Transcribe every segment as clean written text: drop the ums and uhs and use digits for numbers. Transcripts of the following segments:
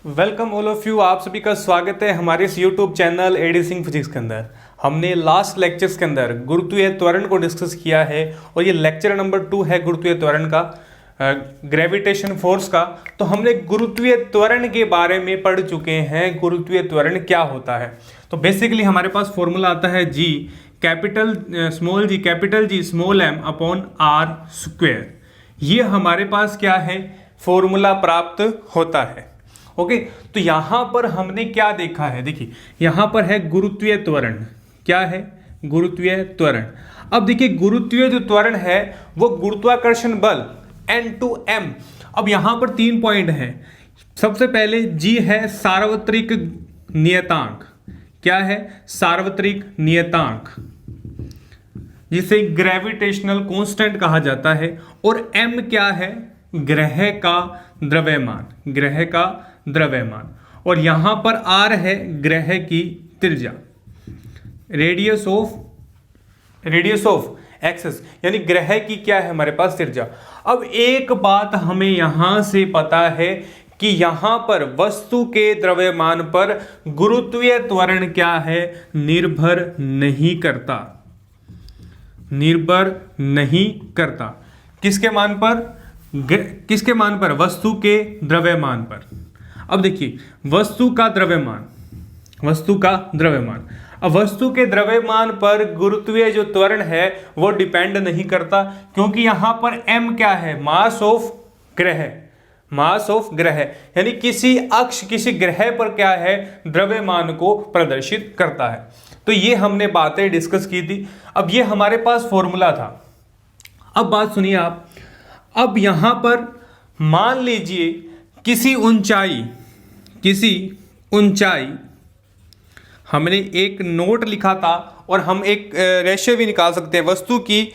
Welcome all of you. आप सभी का स्वागत है हमारे इस YouTube channel AD Singh physics के अंदर। हमने लास्ट लेक्चर्स के अंदर गुरुत्वीय त्वरण को डिस्कस किया है और ये लेक्चर नंबर 2 है गुरुत्वीय त्वरण का, ग्रेविटेशन फोर्स का। तो हमने गुरुत्वीय त्वरण के बारे में पढ़ चुके हैं, गुरुत्वीय त्वरण क्या होता है। तो बेसिकली हमारे पास फॉर्मूला आता है G capital G small M upon R square. ये हमारे पास क्या है, फॉर्मूला प्राप्त होता है। ओके, तो यहां पर हमने क्या देखा है, देखिए यहां पर है गुरुत्वीय त्वरण। क्या है? गुरुत्वीय त्वरण। अब देखिए गुरुत्वीय जो त्वरण है वो गुरुत्वाकर्षण बल N/M। अब यहां पर 3 पॉइंट है। सबसे पहले जी है सार्वत्रिक नियतांक। क्या है? सार्वत्रिक नियतांक, जिसे ग्रेविटेशनल कांस्टेंट कहा जाता है। और M क्या है? ग्रह का द्रव्यमान, ग्रह का द्रव्यमान। और यहां पर R है ग्रह की त्रिज्या, रेडियस ऑफ एक्सिस, यानी ग्रह की क्या है हमारे पास त्रिज्या। अब एक बात हमें यहां से पता है कि यहां पर वस्तु के द्रव्यमान पर गुरुत्वीय त्वरण क्या है, निर्भर नहीं करता। निर्भर नहीं करता किसके मान पर? किसके मान पर? वस्तु के द्रव्यमान पर। अब देखिए वस्तु का द्रव्यमान, अब वस्तु के द्रव्यमान पर गुरुत्वीय जो त्वरण है वो डिपेंड नहीं करता, क्योंकि यहां पर m क्या है? मास ऑफ ग्रह, यानी किसी अक्ष, किसी ग्रह पर क्या है, द्रव्यमान को प्रदर्शित करता है। तो ये हमने बातें डिस्कस की थी। अब ये हमारे पास फॉर्मूला था। अब बात सुनिए आप। अब यहां पर मान लीजिए किसी ऊंचाई हमने एक नोट लिखा था, और हम एक रेशियो भी निकाल सकते हैं। वस्तु की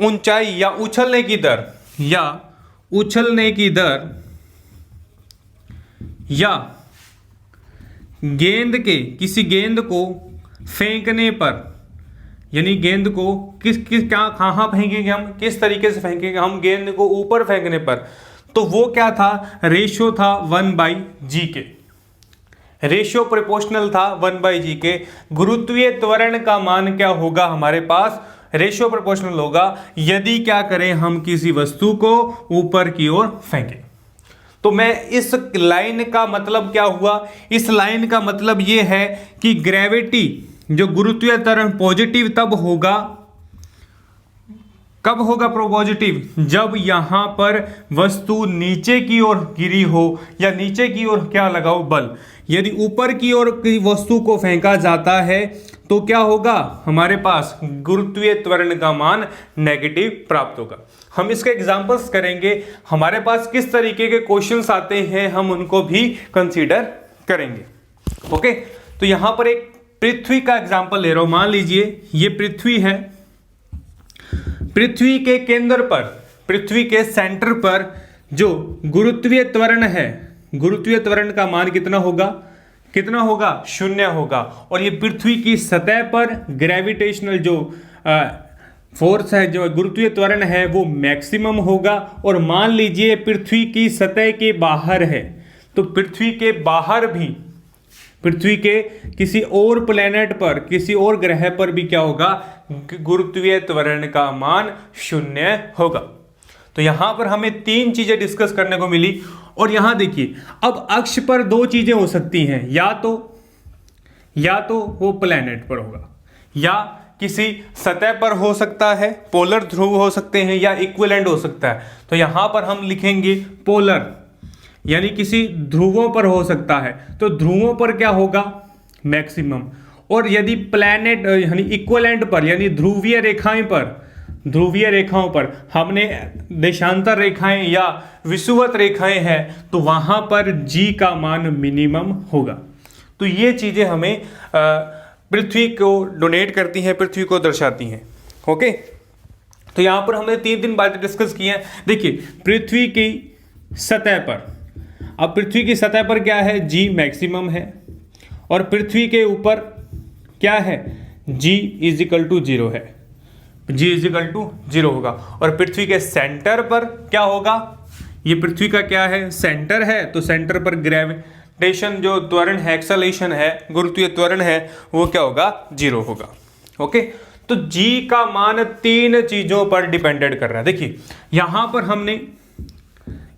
ऊंचाई या उछलने की दर या किसी गेंद को फेंकने पर, यानी गेंद को कहां फेंकेंगे हम, किस तरीके से फेंकेंगे हम गेंद को ऊपर फेंकने पर, तो वो क्या था? रेशियो था 1/g के, रेशियो प्रोपोर्शनल था 1/g के। गुरुत्वीय त्वरण का मान क्या होगा हमारे पास? रेशियो प्रोपोर्शनल होगा यदि क्या करें हम किसी वस्तु को ऊपर की ओर फेंकें। तो मैं इस लाइन का मतलब क्या हुआ? इस लाइन का मतलब ये है कि ग्रेविटी, जो गुरुत्वीय त्वरण पॉजिटिव तब होगा, कब होगा पॉजिटिव? जब यहां पर वस्तु नीचे की ओर गिरी हो, या नीचे की ओर क्या लगाओ, बल। यदि ऊपर की ओर की वस्तु को फेंका जाता है तो क्या होगा हमारे पास? गुरुत्वीय त्वरण का मान नेगेटिव प्राप्त होगा। हम इसके एग्जांपल्स करेंगे, हमारे पास किस तरीके के क्वेश्चंस आते हैं हम उनको भी कंसीडर करेंगे। ओके, तो यहां पर एक पृथ्वी का एग्जांपल ले रहा हूं। मान लीजिए ये पृथ्वी है। पृथ्वी के केंद्र पर, पृथ्वी के सेंटर पर जो गुरुत्वीय त्वरण है, गुरुत्वीय त्वरण का मान कितना होगा? 0 होगा। और ये पृथ्वी की सतह पर ग्रेविटेशनल जो फोर्स है, जो गुरुत्वीय त्वरण है, वो मैक्सिमम होगा। और मान लीजिए पृथ्वी की सतह के बाहर है, तो पृथ्वी के बाहर भी, पृथ्वी के किसी और प्लेनेट पर, किसी और ग्रह पर भी क्या होगा? गुरुत्वीय त्वरण का मान 0 होगा। तो यहां पर हमें 3 चीजें डिस्कस करने को मिली। और यहां देखिए अब अक्ष पर 2 चीजें हो सकती हैं, या तो वो प्लेनेट पर होगा, या किसी सतह पर हो सकता है, पोलर ध्रुव हो सकते हैं, या इक्विवेलेंट हो सकता है। तो यहां पर हम लिखेंगे पोलर, यानी किसी ध्रुवों पर हो सकता है। तो ध्रुवों पर क्या होगा? मैक्सिमम। और यदि प्लैनेट यानी इक्विवेलेंट पर, यानी ध्रुवीय रेखाओं पर हमने देशांतर रेखाएं या विषुवत रेखाएं हैं, तो वहां पर जी का मान मिनिमम होगा। तो ये चीजें हमें पृथ्वी को डोनेट करती हैं, पृथ्वी को दर्शाती हैं। ओके, तो यहां पर हमने 3 बातें डिस्कस की हैं। देखिए पृथ्वी की सतह पर, अब पृथ्वी की सतह पर क्या है? जी मैक्सिमम है। और पृथ्वी के ऊपर क्या है? जी = 0 है, जी = 0 होगा। और पृथ्वी के सेंटर पर क्या होगा? ये पृथ्वी का क्या है? सेंटर है। तो सेंटर पर एक्सेलरेशन जो त्वरण है, एक्सेलरेशन है, गुरुत्वीय त्वरण है, वो क्या होगा, 0 होगा। ओके, तो g का मान 3 चीजों पर डिपेंडेंट कर रहा है। देखिए यहां पर हमने,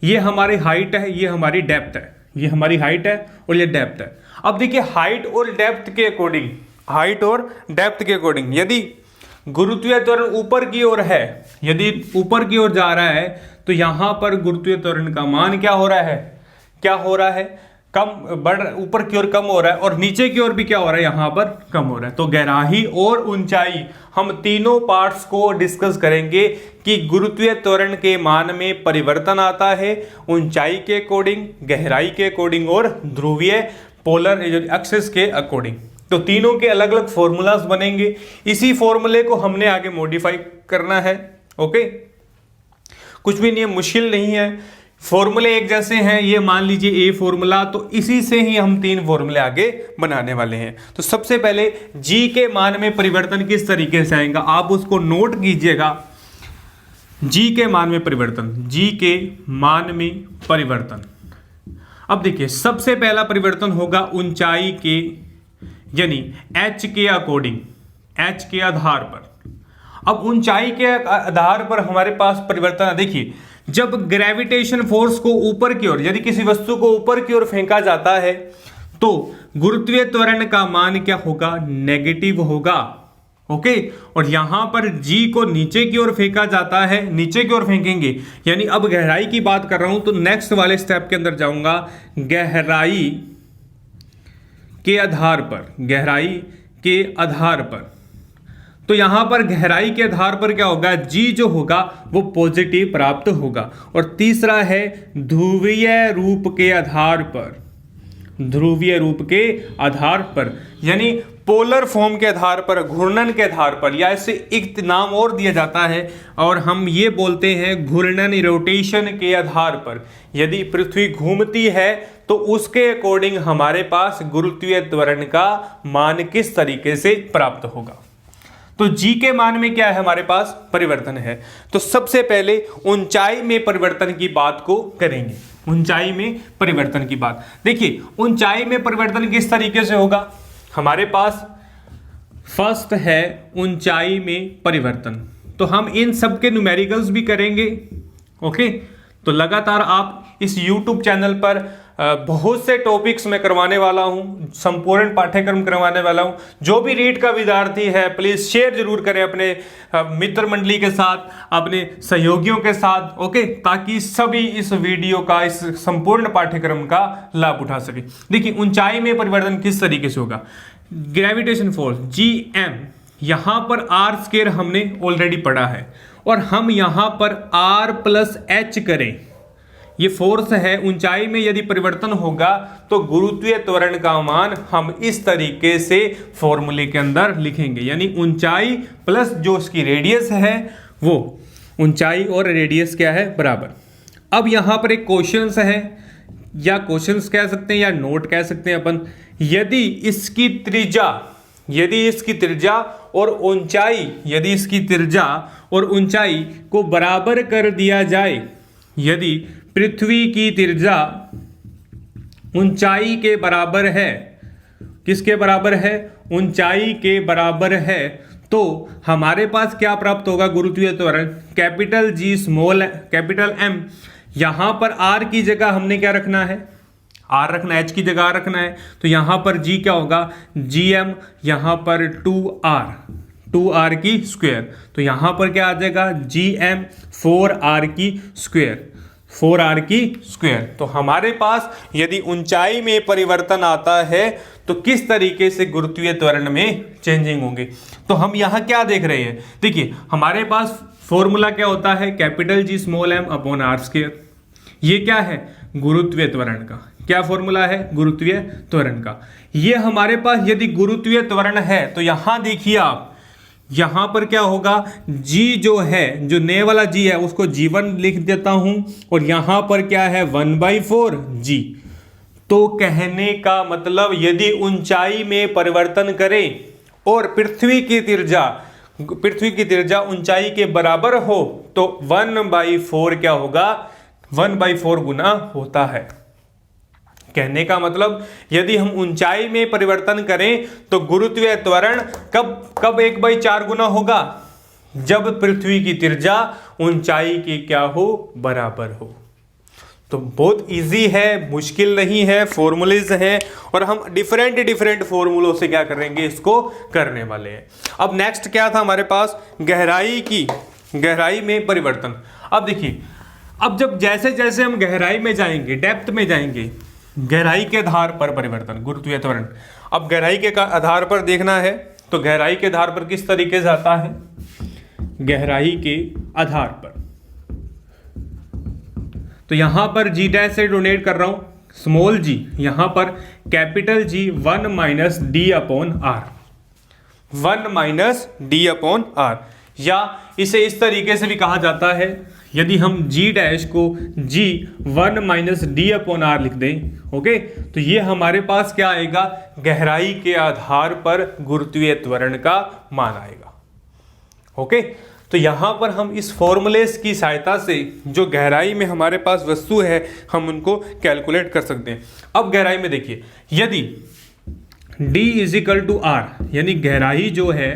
ये हमारी हाइट है, ये हमारी डेप्थ है, ये हमारी हाइट है और ये डेप्थ है। अब देखिए हाइट और डेप्थ के अकॉर्डिंग, हाइट और डेप्थ के अकॉर्डिंग यदि गुरुत्वीय त्वरण ऊपर की ओर है, यदि ऊपर की ओर जा रहा है, तो यहां पर गुरुत्वीय त्वरण का मान क्या हो रहा है, क्या हो रहा है, कम, बढ़, ऊपर की ओर कम हो रहा है, और नीचे की ओर भी क्या हो रहा है, यहां पर कम हो रहा है। तो गहराई और ऊंचाई, हम तीनों पार्ट्स को डिस्कस करेंगे कि गुरुत्वीय त्वरण के मान में परिवर्तन आता है ऊंचाई के अकॉर्डिंग, गहराई के अकॉर्डिंग और ध्रुवीय पोलर एक्सिस के अकॉर्डिंग। तो तीनों के अलग अलग फॉर्मूलाज बनेंगे, इसी फॉर्मूले को हमने आगे मॉडिफाई करना है। ओके, कुछ भी नहीं है, मुश्किल नहीं है, फॉर्मूले एक जैसे हैं, ये मान लीजिए ए फॉर्मूला, तो इसी से ही हम 3 फॉर्मूले आगे बनाने वाले हैं। तो सबसे पहले जी के मान में परिवर्तन किस तरीके से आएगा, आप उसको नोट कीजिएगा। जी के मान में परिवर्तन, जी के मान में परिवर्तन। अब देखिए सबसे पहला परिवर्तन होगा ऊंचाई के, यानी h के अकॉर्डिंग, h के आधार पर। अब ऊंचाई के आधार पर हमारे पास परिवर्तन है। देखिए जब ग्रेविटेशन फोर्स को ऊपर की ओर, यदि किसी वस्तु को ऊपर की ओर फेंका जाता है, तो गुरुत्वीय त्वरण का मान क्या होगा, नेगेटिव होगा। ओके, और यहां पर g को नीचे की ओर फेंका जाता है, नीचे की ओर फेंकेंगे, यानी अब गहराई की बात कर रहा हूं, तो नेक्स्ट वाले स्टेप के अंदर जाऊंगा, गहराई के आधार पर, गहराई के आधार पर। तो यहां पर गहराई के आधार पर क्या होगा, g जो होगा वो पॉजिटिव प्राप्त होगा। और तीसरा है ध्रुवीय रूप के आधार पर, ध्रुवीय रूप के आधार पर, यानी पोलर फॉर्म के आधार पर, घूर्णन के आधार पर, या इसे एक नाम और दिया जाता है और हम ये बोलते हैं घूर्णन, रोटेशन के आधार पर। यदि पृथ्वी घूमती है तो उसके अकॉर्डिंग हमारे पास गुरुत्वीय त्वरण का मान किस तरीके से प्राप्त होगा। तो जी के मान में क्या है, हमारे पास परिवर्तन है। तो सबसे पहले ऊंचाई में परिवर्तन की बात को करेंगे, ऊंचाई में परिवर्तन की बात। देखिए ऊंचाई में परिवर्तन किस तरीके से होगा, हमारे पास फर्स्ट है ऊंचाई में परिवर्तन, तो हम इन सब के न्यूमेरिकल्स भी करेंगे। ओके, तो लगातार आप इस YouTube चैनल पर बहुत से टॉपिक्स में करवाने वाला हूं, संपूर्ण पाठ्यक्रम करवाने वाला हूं। जो भी रीट का विद्यार्थी है प्लीज शेयर जरूर करें अपने मित्र मंडली के साथ, अपने सहयोगियों के साथ। ओके, ताकि सभी इस वीडियो का, इस संपूर्ण पाठ्यक्रम का लाभ उठा सके। देखिए ऊंचाई में परिवर्तन किस तरीके से होगा, ग्रेविटेशन फोर्स Gm, यहां पर r² हमने ऑलरेडी पढ़ा है, और हम यहां पर r+h करें, ये फोर्स है। ऊंचाई में यदि परिवर्तन होगा तो गुरुत्वीय त्वरण का मान हम इस तरीके से फॉर्मूले के अंदर लिखेंगे, यानी ऊंचाई प्लस जो उसकी रेडियस है, वो ऊंचाई और रेडियस क्या है, बराबर। अब यहां पर एक क्वेश्चंस है, या क्वेश्चंस कह सकते हैं या नोट कह सकते हैं अपन। यदि इसकी त्रिज्या, यदि इसकी त्रिज्या और ऊंचाई, यदि इसकी त्रिज्या और ऊंचाई को बराबर कर दिया जाए, यदि पृथ्वी की त्रिज्या ऊंचाई के बराबर है, किसके बराबर है, ऊंचाई के बराबर है, तो हमारे पास क्या प्राप्त होगा, गुरुत्वीय त्वरण capital G small capital M। यहां पर r की जगह हमने क्या रखना है, r रखना है, h की जगह रखना है, तो यहां पर g क्या होगा, Gm, यहां पर 2r की स्क्वायर, तो यहां पर क्या आ जाएगा, Gm 4r की स्क्वायर, 4r की स्क्वायर। तो हमारे पास यदि ऊंचाई में परिवर्तन आता है तो किस तरीके से गुरुत्वीय त्वरण में चेंजिंग होंगे। तो हम यहां क्या देख रहे हैं, देखिए हमारे पास फॉर्मूला क्या होता है, capital G small m upon r²। ये क्या है, गुरुत्वीय त्वरण का क्या फॉर्मूला है, गुरुत्वीय त्वरण का। ये हमारे पास यदि गुरुत्वीय त्वरण है तो यहां देखिए आप, यहां पर क्या होगा, G जो है, जो नए वाला G है उसको G1 लिख देता हूं, और यहां पर क्या है 1/4 G। तो कहने का मतलब यदि ऊंचाई में परिवर्तन करें और पृथ्वी की त्रिज्या ऊंचाई के बराबर हो तो 1/4 क्या होगा, 1/4 गुना होता है। कहने का मतलब यदि हम ऊंचाई में परिवर्तन करें तो गुरुत्वीय त्वरण कब 1/4 गुना होगा, जब पृथ्वी की त्रिज्या ऊंचाई की क्या हो, बराबर हो। तो बहुत इजी है, मुश्किल नहीं है, फॉर्मूलेज हैं और हम डिफरेंट फॉर्मूलों से क्या करेंगे, इसको करने वाले हैं। अब नेक्स्ट क्या था हमारे पास, गहराई में परिवर्तन। अब देखिए, अब जब जैसे जैसे हम गहराई में जाएंगे, डेप्थ में जाएंगे, गहराई के आधार पर परिवर्तन, गुरुत्वीय त्वरण। अब गहराई के आधार पर देखना है तो गहराई के आधार पर किस तरीके से आता है, गहराई के आधार पर, तो यहां पर जी डैश से डोनेट कर रहा हूं, स्मॉल जी, यहां पर capital G 1 minus D upon R, 1 minus D upon R, या इसे इस तरीके से भी कहा जाता है, यदि हम जी डैश को जी 1 माइनस डी अपॉन आर लिख दें, ओके, तो ये हमारे पास क्या आएगा, गहराई के आधार पर गुरुत्वीय त्वरण का मान आएगा। ओके, तो यहां पर हम इस फॉर्मूले की सहायता से जो गहराई में हमारे पास वस्तु है हम उनको कैलकुलेट कर सकते हैं। अब गहराई में देखिए, यदि d इजिकल टू आर, यानी गहराई जो है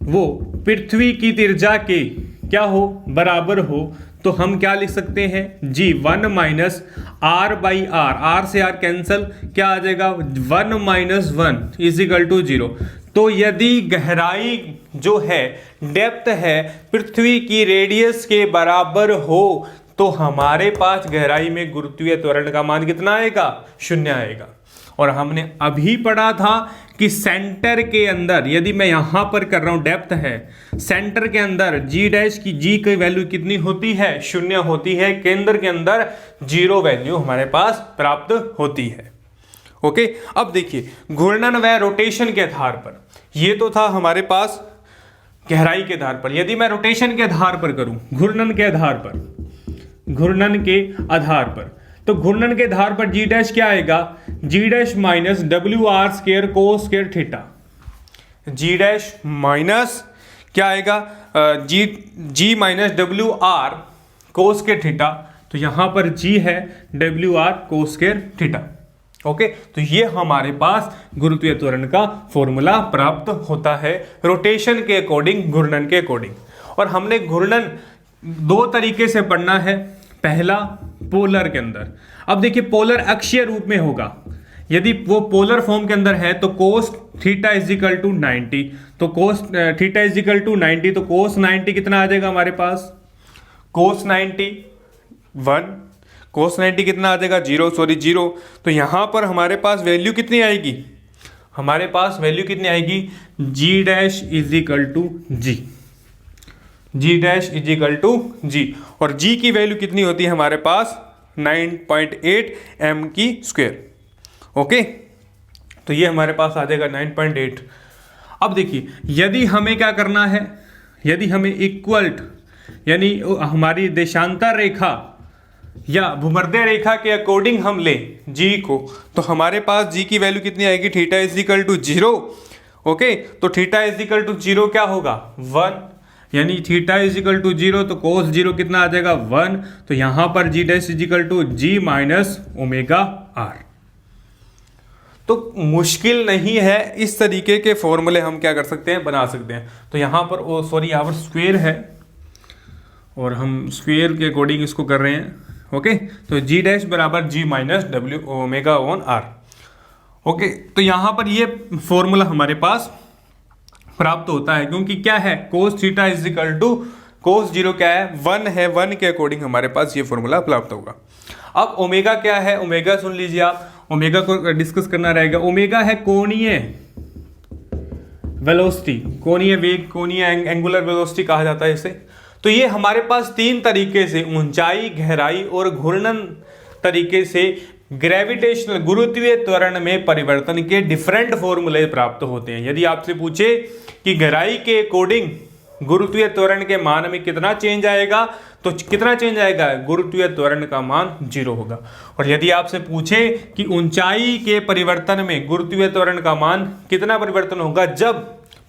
वो पृथ्वी की त्रिज्या के क्या हो, बराबर हो, तो हम क्या लिख सकते हैं, G 1 minus R by R, R से आर कैंसल, क्या आ जाएगा 1 माइनस 1 इजिकल टू 0। तो यदि गहराई जो है, डेप्थ है, पृथ्वी की रेडियस के बराबर हो तो हमारे पास गहराई में गुरुत्वीय त्वरण का मान कितना आएगा, 0 आएगा। और हमने अभी पढ़ा था कि सेंटर के अंदर, यदि मैं यहां पर कर रहा हूं, डेप्थ है, सेंटर के अंदर जी डैश की, जी की वैल्यू कितनी होती है, 0 होती है, केंद्र के अंदर 0 वैल्यू हमारे पास प्राप्त होती है। ओके, अब देखिए घूर्णन व रोटेशन के आधार पर, ये तो था हमारे पास गहराई के आधार पर। यदि मैं रोटेशन के आधार पर करूं, घूर्णन के आधार पर, तो घूर्णन के आधार पर जी डैश क्या आएगा, G dash minus W R square cos square theta, G dash minus क्या आएगा, G minus W R cos square theta, तो यहां पर जी है W R cos square theta. Okay, तो ये हमारे पास गुरुत्वीय त्वरण का फॉर्मूला प्राप्त होता है रोटेशन के अकॉर्डिंग, घूर्णन के अकॉर्डिंग। और हमने घूर्णन 2 तरीके से पढ़ना है, पहला पोलर के अंदर। अब देखिए पोलर अक्षीय रूप में होगा, यदि वो पोलर फॉर्म के अंदर है तो कोस थीटा इजिकल टू 90, तो कोस थीटा इजिकल टू 90, तो कोस 90 कितना आ जाएगा हमारे पास, कोस 90 1, कोस 90 कितना आ जाएगा 0, तो यहां पर हमारे पास वैल्यू कितनी आएगी, हमारे पास वैल्यू कितनी आएगी, G dash equal to G, G dash equal to G, और जी की वैल्यू कितनी होती है हमारे पास 9.8 एम की स्क्वायर। ओके, तो ये हमारे पास आ जाएगा 9.8। अब देखिए यदि हमें क्या करना है, यदि हमें इक्वल्ट, यानी हमारी देशांतर रेखा या भूमध्य रेखा के अकॉर्डिंग हम लें जी को, तो हमारे पास जी की वैल्यू कितनी आएगी, थीटा इजिकल टू 0। ओके, तो थीटा इजिकल टू 0 क्या होगा 1, यानी थीटा इजिकल टू 0, तो कोस 0 कितना आ जाएगा 1, तो यहां पर G dash equal to G minus omega R. तो मुश्किल नहीं है, इस तरीके के फॉर्मूले हम क्या कर सकते हैं, बना सकते हैं। तो यहां पर यहाँ पर स्क्वायर है और हम स्क्वायर के अकॉर्डिंग इसको कर रहे हैं। ओके, तो जी डैश बराबर G minus W omega on R. Okay, तो यहां पर ये फॉर्मूला हमारे पास प्राप्त होता है, क्योंकि क्या है, cos theta is equal to cos 0 क्या है 1 है, 1 के अकॉर्डिंग हमारे पास ये फॉर्मूला प्राप्त होगा। अब ओमेगा क्या है, ओमेगा सुन लीजिए आप, ओमेगा को डिस्कस करना रहेगा। ओमेगा है कोणीय वेलोसिटी, कोणीय वेग, कोणीय एंगुलर वेलोसिटी कहा जाता है इसे। तो ये हमारे पास 3 तरीके से, ऊंचाई, गहराई और घूर्णन तरीके से ग्रेविटेशनल, गुरुत्वीय त्वरण में परिवर्तन के डिफरेंट फॉर्मूले प्राप्त होते हैं। यदि आपसे पूछे कि गहराई के अकॉर्डिंग गुरुत्वीय त्वरण के मान में कितना चेंज आएगा, तो कितना चेंज आएगा, गुरुत्वीय त्वरण का मान 0 होगा। और यदि आपसे पूछे कि ऊंचाई के परिवर्तन में गुरुत्वीय त्वरण का मान कितना परिवर्तन होगा, जब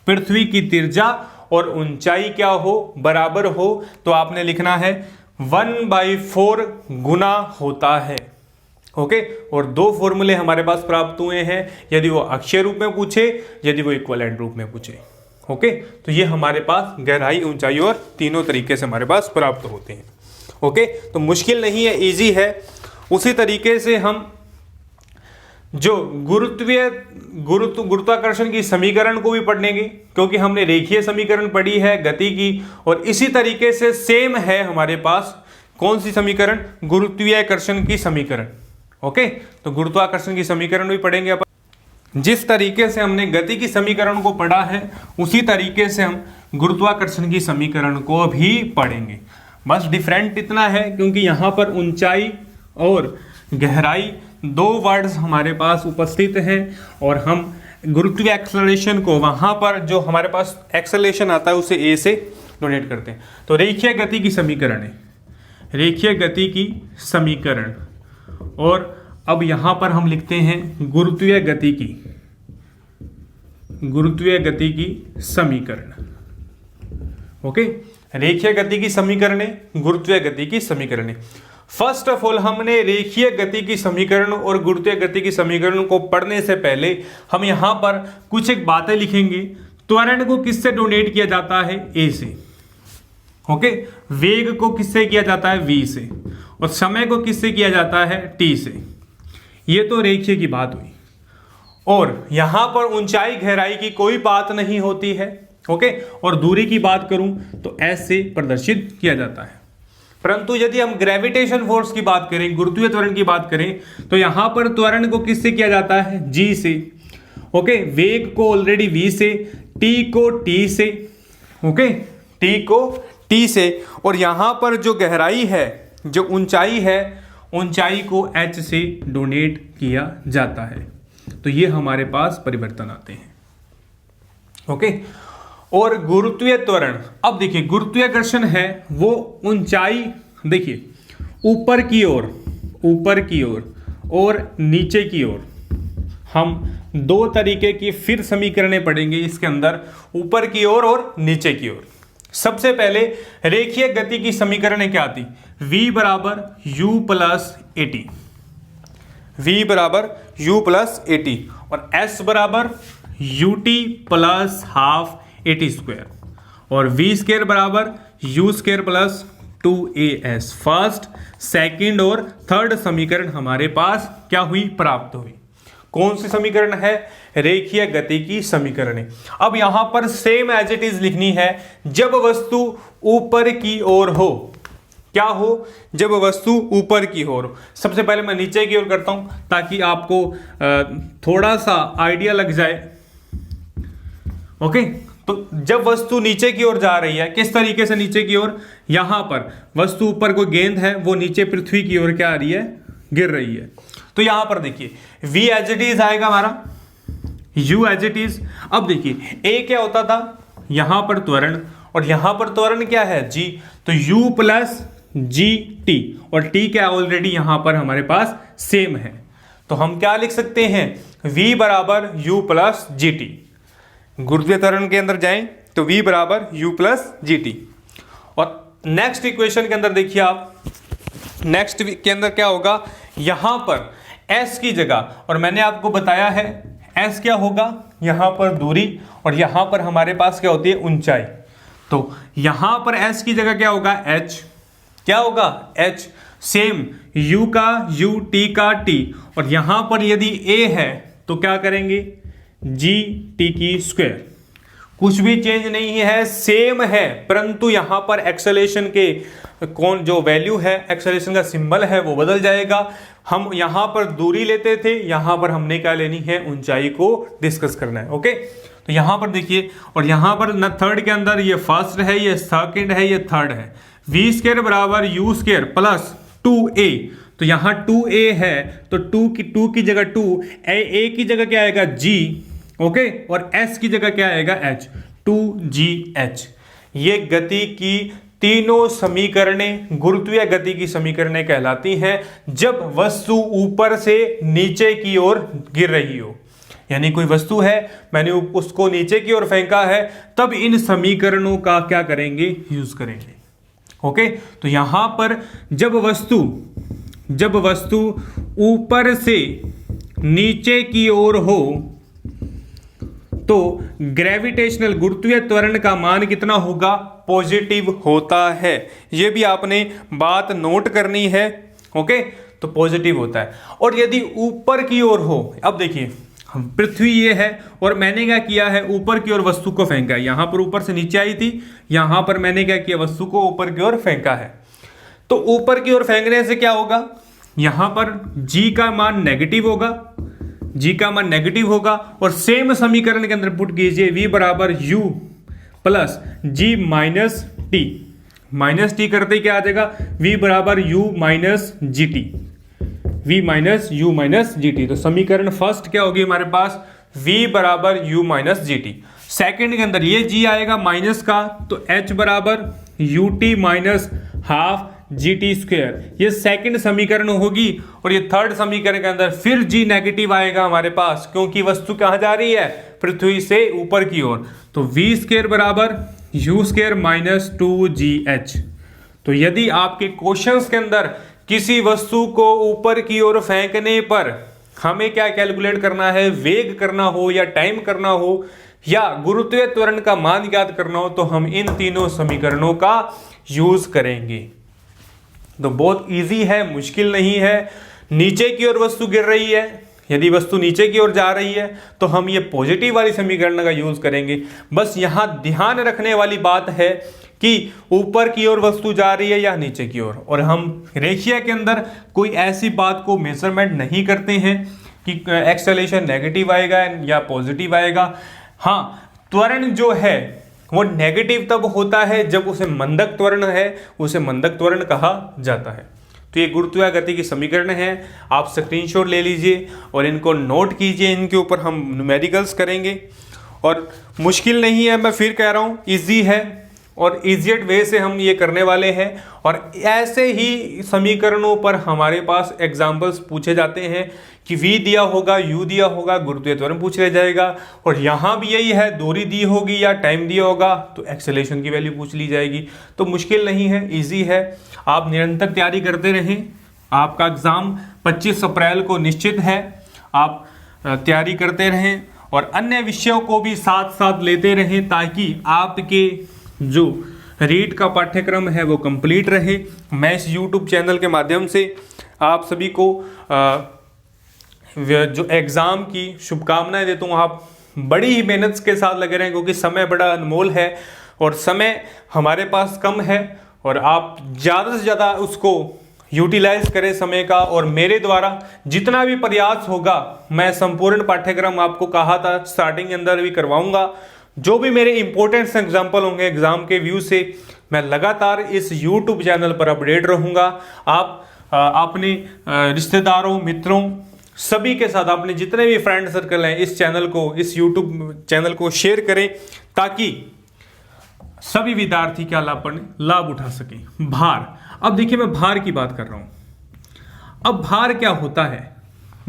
पृथ्वी की त्रिज्या और ऊंचाई क्या हो, बराबर हो, तो आपने लिखना है 1/4 गुना होता है। ओके। और दो फॉर्मूले हमारे पास प्राप्त हुए हैं, यदि वो अक्षय रूप में पूछे, यदि वो इक्विवेलेंट रूप में पूछे। ओके, तो ये हमारे पास गहराई, ऊंचाई और तीनों तरीके से हमारे पास प्राप्त होते हैं। ओके, तो मुश्किल नहीं है, इजी है। उसी तरीके से हम जो गुरुत्वाकर्षण की समीकरण को भी पढ़ेंगे, क्योंकि हमने रेखीय समीकरण पढ़ी है गति की, और इसी तरीके से सेम है हमारे पास कौन सी समीकरण, गुरुत्वाकर्षण की समीकरण। ओके, तो गुरुत्वाकर्षण की समीकरण भी पढ़ेंगे अपन। जिस तरीके से हमने गति की समीकरण को पढ़ा है उसी तरीके से हम गुरुत्वाकर्षण की समीकरण को भी पढ़ेंगे। बस डिफरेंट इतना है क्योंकि यहां पर ऊंचाई और गहराई दो वर्ड्स हमारे पास उपस्थित हैं, और हम गुरुत्वीय एक्सेलरेशन को वहां पर जो हमारे पास एक्सेलरेशन आता है उसे ए से डोनेट करते हैं। तो रेखीय गति की समीकरण है, रेखीय गति की समीकरण, और अब यहां पर हम लिखते हैं गुरुत्वीय गति की समीकरण। ओके, रेखीय गति की समीकरण है, गुरुत्वीय गति की समीकरण है। फर्स्ट ऑफ ऑल, हमने रेखीय गति की समीकरण और गुरुत्वीय गति की समीकरण को पढ़ने से पहले हम यहां पर कुछ एक बातें लिखेंगे। त्वरण को किससे डोनेट किया जाता है, ए से। ओके, वेग को किससे किया जाता है, वी से, और समय को किससे किया जाता है, टी से। ये तो रेखीय की बात हुई, और यहां पर ऊंचाई गहराई की कोई बात नहीं होती है। ओके, और दूरी की बात करूं तो एस से प्रदर्शित किया जाता है। परंतु यदि हम ग्रेविटेशन फोर्स की बात करें, गुरुत्वीय त्वरण की बात करें, तो यहां पर त्वरण को किससे किया जाता है, जी से। ओके, वेग को ऑलरेडी वी से, टी को टी से। ओके, टी को टी से, और यहां पर जो गहराई है, जो ऊंचाई है, ऊंचाई को एच से डोनेट किया जाता है। तो ये हमारे पास परिवर्तन आते हैं। ओके, और गुरुत्वीय त्वरण, अब देखिए गुरुत्वाकर्षण है वो ऊंचाई, देखिए ऊपर की ओर और नीचे की ओर। हम दो तरीके की फिर समीकरणें पढ़ेंगे इसके अंदर, ऊपर की ओर और नीचे की ओर। सबसे पहले रेखीय गति की समीकरण क्या आती, v बराबर u प्लस एटी, v बराबर u प्लस एटी, और s बराबर ut plus half eighty square, और v स्क्वायर बराबर u square plus 2as। First, second और थर्ड समीकरण हमारे पास क्या हुई, प्राप्त हुई। कौन सी समीकरण है, रेखीय गति की समीकरण है। अब यहां पर सेम एज इट इज लिखनी है, जब वस्तु ऊपर की ओर हो। क्या हो, जब वस्तु ऊपर की ओर हो। सबसे पहले मैं नीचे की ओर करता हूं ताकि आपको थोड़ा सा आइडिया लग जाए। ओके, तो जब वस्तु नीचे की ओर जा रही है, किस तरीके से नीचे की ओर, यहां पर वस्तु ऊपर कोई गेंद है, वो नीचे पृथ्वी की ओर क्या आ रही है, गिर रही है। तो यहां पर देखिए v एज इट इज आएगा हमारा, u एज इट इज। अब देखिए a क्या होता था, यहां पर त्वरण, और यहां पर त्वरण क्या है, g, तो u प्लस जी टी, और t क्या ऑलरेडी यहां पर हमारे पास सेम है। तो हम क्या लिख सकते हैं, v बराबर u प्लस जी टी। गुरुत्वीय त्वरण के अंदर जाएं तो v बराबर u प्लस जी टी। और नेक्स्ट इक्वेशन के अंदर देखिए आप, नेक्स्ट के अंदर क्या होगा, यहां पर s की जगह, और मैंने आपको बताया है s क्या होगा, यहां पर दूरी, और यहां पर हमारे पास क्या होती है, ऊंचाई। तो यहां पर s की जगह क्या होगा, h, क्या होगा, h। सेम u का u, t का t, और यहां पर यदि a है तो क्या करेंगे, जी टी की स्क्वायर। कुछ भी चेंज नहीं है, सेम है, परंतु यहां पर एक्सेलरेशन के कौन जो वैल्यू है, एक्सेलरेशन का सिंबल है, वो बदल जाएगा। हम यहां पर दूरी लेते थे, यहां पर हमने क्या लेनी है, ऊंचाई को डिस्कस करना है। ओके, तो यहां पर देखिए, और यहां पर न थर्ड के अंदर ये फर्स्ट है, ये सेकंड है, ये थर्ड है। वी स्क्वायर बराबर यू स्क्वायर प्लस 2a, तो यहां 2a है तो 2 की जगह 2, a की जगह क्या आएगा, g। ओके, और s की जगह क्या आएगा, h, 2gh। ये गति की तीनों समीकरणें गुरुत्वीय गति की समीकरणें कहलाती हैं जब वस्तु ऊपर से नीचे की ओर गिर रही हो। यानी कोई वस्तु है, मैंने उसको नीचे की ओर फेंका है, तब इन समीकरणों का क्या करेंगे, यूज करेंगे। ओके, तो यहां पर जब वस्तु जब वस्तु ऊपर से नीचे की ओर हो तो ग्रेविटेशनल गुरुत्वीय त्वरण का मान कितना होगा, पॉजिटिव होता है। यह भी आपने बात नोट करनी है। ओके, तो पॉजिटिव होता है। और यदि ऊपर की ओर हो, अब देखिए पृथ्वी ये है और मैंने क्या किया है, ऊपर की ओर वस्तु को फेंका है। यहां पर ऊपर से नीचे आई थी, यहां पर मैंने क्या किया, वस्तु को ऊपर की ओर फेंका है। तो ऊपर की ओर फेंकने से क्या होगा, यहां पर g का मान नेगेटिव होगा, g का मान नेगेटिव होगा। और सेम समीकरण के अंदर पुट कीजिए v बराबर u plus g minus T. Minus T करते क्या आ जाएगा, v बराबर u minus G T, v minus u minus G T. तो समीकरण फर्स्ट क्या होगी हमारे पास, v बराबर u minus G T. Second के अंदर ये g आएगा माइनस का, तो h बराबर U T minus half G T square. ये सेकंड समीकरण होगी। और ये थर्ड समीकरण के अंदर फिर g नेगेटिव आएगा हमारे पास, क्योंकि वस्तु कहां जा रही है, पृथ्वी से ऊपर की ओर। तो v स्क्वायर बराबर u स्क्वायर माइनस 2gh। तो यदि आपके क्वेश्चंस के अंदर किसी वस्तु को ऊपर की ओर फेंकने पर हमें क्या कैलकुलेट करना है, वेग करना हो या टाइम करना हो या गुरुत्वीय त्वरण का मान ज्ञात करना हो, तो हम इन तीनों समीकरणों का यूज करेंगे। तो बहुत इजी है, मुश्किल नहीं है। नीचे की ओर वस्तु गिर रही है, यदि वस्तु नीचे की ओर जा रही है तो हम ये पॉजिटिव वाली समीकरण का यूज करेंगे। बस यहां ध्यान रखने वाली बात है कि ऊपर की ओर वस्तु जा रही है या नीचे की ओर। और हम रेखीय के अंदर कोई ऐसी बात को मेजरमेंट नहीं करते हैं कि एक्सेलेरेशन नेगेटिव आएगा या पॉजिटिव आएगा। हाँ, त्वरण जो है वो नेगेटिव तब होता है जब उसे मंदक त्वरण है, उसे मंदक त्वरण कहा जाता है। तो ये गुरुत्वीय गति की समीकरण है, आप स्क्रीनशॉट ले लीजिए और इनको नोट कीजिए। इनके ऊपर हम न्यूमेरिकल्स करेंगे और मुश्किल नहीं है, मैं फिर कह रहा हूँ इजी है और इजिएट वे से हम ये करने वाले हैं। और ऐसे ही समीकरणों पर हमारे पास एग्जाम्पल्स पूछे जाते हैं कि v दिया होगा, u दिया होगा, गुरुत्वीय त्वरण पूछ लिया जाएगा। और यहाँ भी यही है, दूरी दी होगी या टाइम दिया होगा तो एक्सेलरेशन की वैल्यू पूछ ली जाएगी। तो मुश्किल नहीं है, इजी है। आप निरंतर तैयारी करते रहें। आपका एग्ज़ाम 25 अप्रैल को निश्चित है, आप तैयारी करते रहें और अन्य विषयों को भी साथ साथ लेते रहें ताकि आपके जो रीट का पाठ्यक्रम है वो कंप्लीट रहे। मैं इस YouTube चैनल के माध्यम से आप सभी को जो एग्ज़ाम की शुभकामनाएं देता हूँ। आप बड़ी ही मेहनत के साथ लगे रहें क्योंकि समय बड़ा अनमोल है और समय हमारे पास कम है और आप ज़्यादा से ज़्यादा उसको यूटिलाइज करें समय का। और मेरे द्वारा जितना भी प्रयास होगा मैं संपूर्ण पाठ्यक्रम आपको कहा था स्टार्टिंग के अंदर भी करवाऊंगा। जो भी मेरे इंपॉर्टेंट एग्जाम्पल होंगे एग्जाम के व्यू से मैं लगातार इस YouTube चैनल पर अपडेट रहूंगा। आप अपने रिश्तेदारों, मित्रों सभी के साथ, अपने जितने भी फ्रेंड सर्कल हैं, इस चैनल को, इस YouTube चैनल को शेयर करें ताकि सभी विद्यार्थी क्या लाभ उठा सकें। भार, अब देखिए मैं भार की बात कर रहा हूं। अब भार क्या होता है,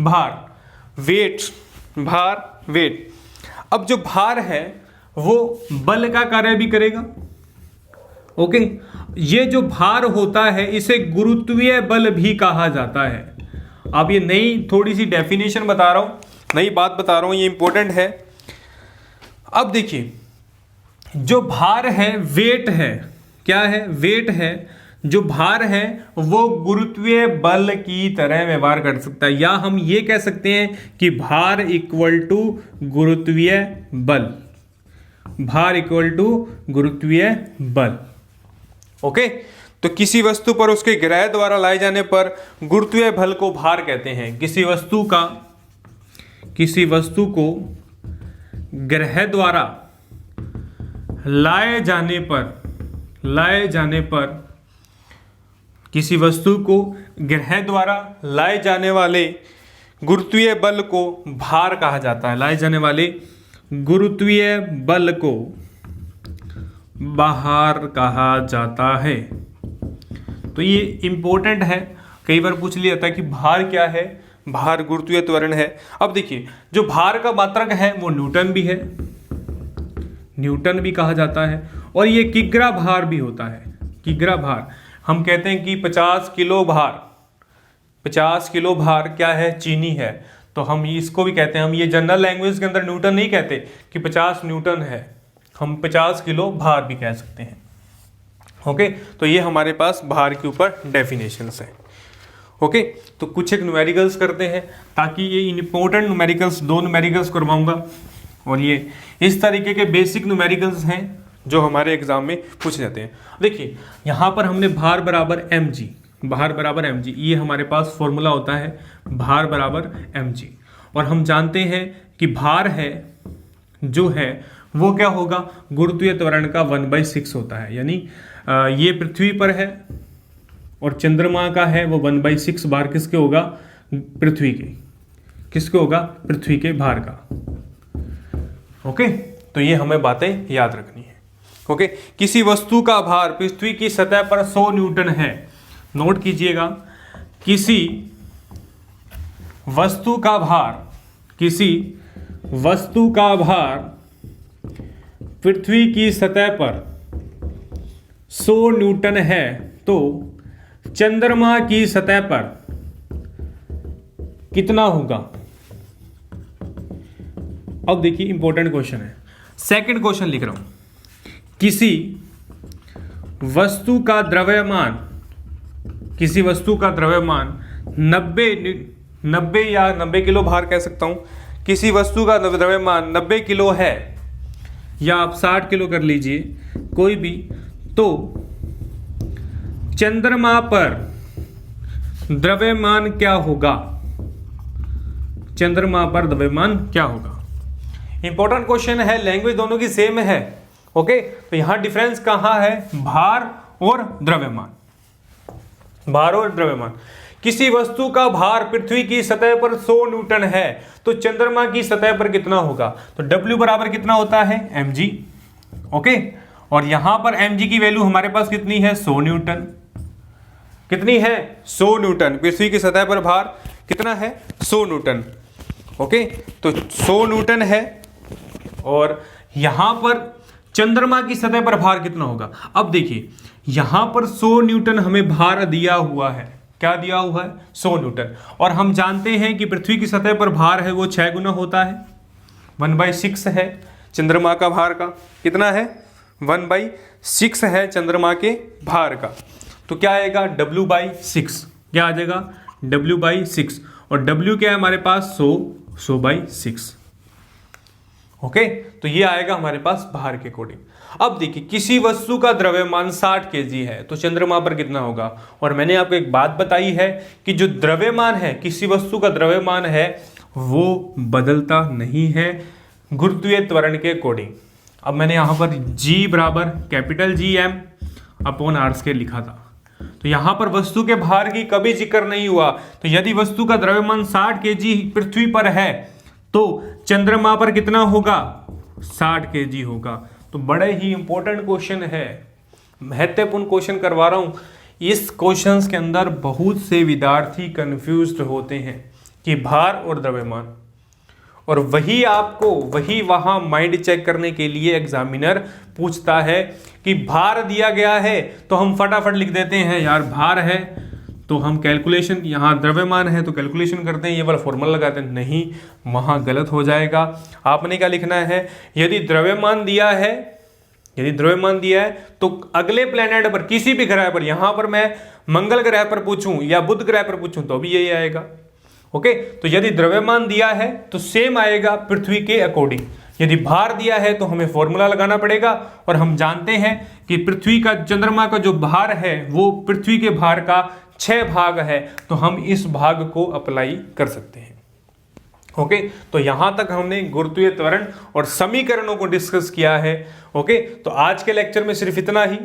भार वेट, भार वेट। अब जो भार है वो बल का कार्य भी करेगा। ओके, ये जो भार होता है इसे गुरुत्वीय बल भी कहा जाता है। अब ये नई थोड़ी सी डेफिनेशन बता रहा हूं, नई बात बता रहा हूं, ये इंपॉर्टेंट है। अब देखिए जो भार है वेट है, क्या है, वेट है। जो भार है वो गुरुत्वीय बल की तरह व्यवहार कर सकता है, या हम ये कह सकते हैं कि भार इक्वल टू गुरुत्वीय बल, भार इक्वल टू गुरुत्वीय बल। ओके, तो किसी वस्तु पर उसके ग्रह द्वारा लाए जाने पर गुरुत्वीय बल को भार कहते हैं। किसी वस्तु को ग्रह द्वारा लाए जाने पर किसी वस्तु को ग्रह द्वारा लाए जाने वाले गुरुत्वीय बल को भार कहा जाता है। लाए जाने वाले गुरुत्वीय बल को भार कहा जाता है। तो ये इंपॉर्टेंट है, कई बार पूछ लिया जाता है कि भार क्या है, भार गुरुत्वीय त्वरण है। अब देखिए जो भार का मात्रक है वो न्यूटन भी है, न्यूटन भी कहा जाता है। और ये किग्रा भार भी होता है, किग्रा भार। हम कहते हैं कि 50 किलो भार 50 किलो भार क्या है, चीनी है। तो हम इसको भी कहते हैं, हम ये जनरल लैंग्वेज के अंदर न्यूटन नहीं कहते कि 50 न्यूटन है, हम 50 किलो भार भी कह सकते हैं। ओके, तो ये हमारे पास भार के ऊपर डेफिनेशंस है। ओके, तो कुछ एक न्यूमेरिकल्स करते हैं ताकि ये इंपॉर्टेंट न्यूमेरिकल्स, 2 न्यूमेरिकल्स करवाऊंगा और ये इस तरीके के बेसिक न्यूमेरिकल्स हैं जो हमारे एग्जाम में पूछे जाते हैं। देखिए यहाँ पर हमने भार बराबर mg, भार बराबर mg, ये हमारे पास फॉर्मूला होता है भार बराबर mg। और हम जानते हैं कि भार है जो है वो क्या होगा, गुरुत्वीय त्वरण का 1/6 होता है। यानी ये पृथ्वी पर है और चंद्रमा का है वो 1/6 भार किसके होगा, पृथ्वी के, किसके होगा, पृथ्वी के भार का। ओके, तो ये हमें बातें याद रखनी है। ओके, किसी वस्तु का भार पृथ्वी की सतह पर 100 न्यूटन है। नोट कीजिएगा, किसी वस्तु का भार, किसी वस्तु का भार पृथ्वी की सतह पर 100 न्यूटन है तो चंद्रमा की सतह पर कितना होगा। अब देखिए इंपॉर्टेंट क्वेश्चन है, सेकंड क्वेश्चन लिख रहा हूं। किसी वस्तु का द्रव्यमान, किसी वस्तु का द्रव्यमान 90 या 90 किलो भार कह सकता हूं, किसी वस्तु का द्रव्यमान 90 किलो है या आप 60 किलो कर लीजिए कोई भी, तो चंद्रमा पर द्रव्यमान क्या होगा, चंद्रमा पर द्रव्यमान क्या होगा। इंपॉर्टेंट क्वेश्चन है, लैंग्वेज दोनों की सेम है। ओके, तो यहां डिफरेंस कहां है, भार और द्रव्यमान, भार और द्रव्यमान। किसी वस्तु का भार पृथ्वी की सतह पर 100 न्यूटन है तो चंद्रमा की सतह पर कितना होगा, तो W बराबर कितना होता है, mg। ओके, और यहां पर mg की वैल्यू हमारे पास कितनी है, 100 न्यूटन। कितनी है, 100 न्यूटन। पृथ्वी की सतह पर भार कितना है, 100 न्यूटन। ओके, तो 100 न्यूटन है और यहां पर चंद्रमा की सतह पर भार कितना होगा। अब देखिए यहां पर 100 न्यूटन हमें भार दिया हुआ है, क्या दिया हुआ है, 100 न्यूटन। और हम जानते हैं कि पृथ्वी की सतह पर भार है वो 6 गुना होता है, 1/6 है चंद्रमा का भार का, कितना है, 1/6 है चंद्रमा के भार का। तो क्या आएगा, W/6, क्या आ जाएगा, W/6। और W क्या है हमारे पास, 100/6। ओके, तो ये आएगा हमारे पास भार के अकॉर्डिंग। अब देखिए किसी वस्तु का द्रव्यमान 60 kg है तो चंद्रमा पर कितना होगा। और मैंने आपको एक बात बताई है कि जो द्रव्यमान है, किसी वस्तु का द्रव्यमान है वो बदलता नहीं है गुरुत्वीय त्वरण के अकॉर्डिंग। अब मैंने यहां पर G बराबर कैपिटल GM अपॉन r² लिखा था, तो यहां पर वस्तु के भार की कभी जिक्र नहीं हुआ। तो यदि वस्तु का द्रव्यमान 60 kg पृथ्वी पर है तो चंद्रमा पर कितना होगा, 60 kg होगा। तो बड़े ही इंपॉर्टेंट क्वेश्चन है, महत्वपूर्ण क्वेश्चन करवा रहा हूं। इस क्वेश्चंस के अंदर बहुत से विद्यार्थी कंफ्यूज्ड होते हैं कि भार और द्रव्यमान, और वही आपको वही वहां माइंड चेक करने के लिए एग्जामिनर पूछता है कि भार दिया गया है तो हम फटाफट लिख देते हैं यार भार है तो हम कैलकुलेशन, यहाँ द्रव्यमान है तो कैलकुलेशन करते हैं, ये वाला फॉर्मूला लगाते हैं। नहीं, वहाँ गलत हो जाएगा। आपने क्या लिखना है, यदि द्रव्यमान दिया है, यदि द्रव्यमान दिया है तो अगले प्लेनेट पर, किसी भी ग्रह पर, यहाँ पर मैं मंगल ग्रह पर पूछूं या बुध ग्रह पर पूछूं तो भी यही आएगा। ओके, तो यदि द्रव्यमान दिया है तो सेम आएगा पृथ्वी के अकॉर्डिंग। यदि भार दिया है तो हमें फॉर्मूला लगाना पड़ेगा, और हम जानते हैं कि पृथ्वी का, चंद्रमा का जो भार है वो पृथ्वी के भार का 6 भाग है, तो हम इस भाग को अप्लाई कर सकते हैं। ओके, तो यहां तक हमने गुरुत्वीय त्वरण और समीकरणों को डिस्कस किया है। ओके, तो आज के लेक्चर में सिर्फ इतना ही।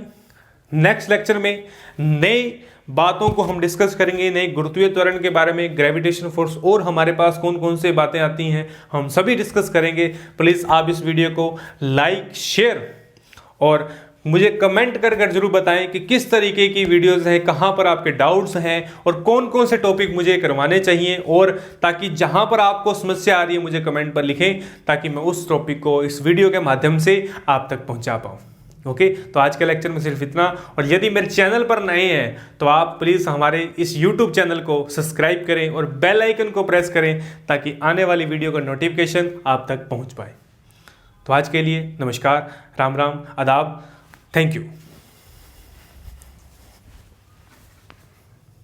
नेक्स्ट लेक्चर में नई बातों को हम डिस्कस करेंगे, नए गुरुत्वीय त्वरण के बारे में, ग्रेविटेशन फोर्स, और हमारे पास कौन कौन से बातें आती हैं हम सभी डिस्कस करेंगे। प्लीज आप इस वीडियो को लाइक, शेयर और मुझे कमेंट कर कर जरूर बताएं कि किस तरीके की वीडियोस हैं, कहां पर आपके डाउट्स हैं और कौन कौन से टॉपिक मुझे करवाने चाहिए, और ताकि जहां पर आपको समस्या आ रही है मुझे कमेंट पर लिखें ताकि मैं उस टॉपिक को इस वीडियो के माध्यम से आप तक पहुंचा पाऊं। ओके, तो आज के लेक्चर में सिर्फ इतना। और यदि मेरे चैनल पर नए हैं तो आप प्लीज़ हमारे इस यूट्यूब चैनल को सब्सक्राइब करें और बेल आइकन को प्रेस करें ताकि आने वाली वीडियो का नोटिफिकेशन आप तक पहुंच पाए। तो आज के लिए नमस्कार, राम राम, आदाब, थैंक यू।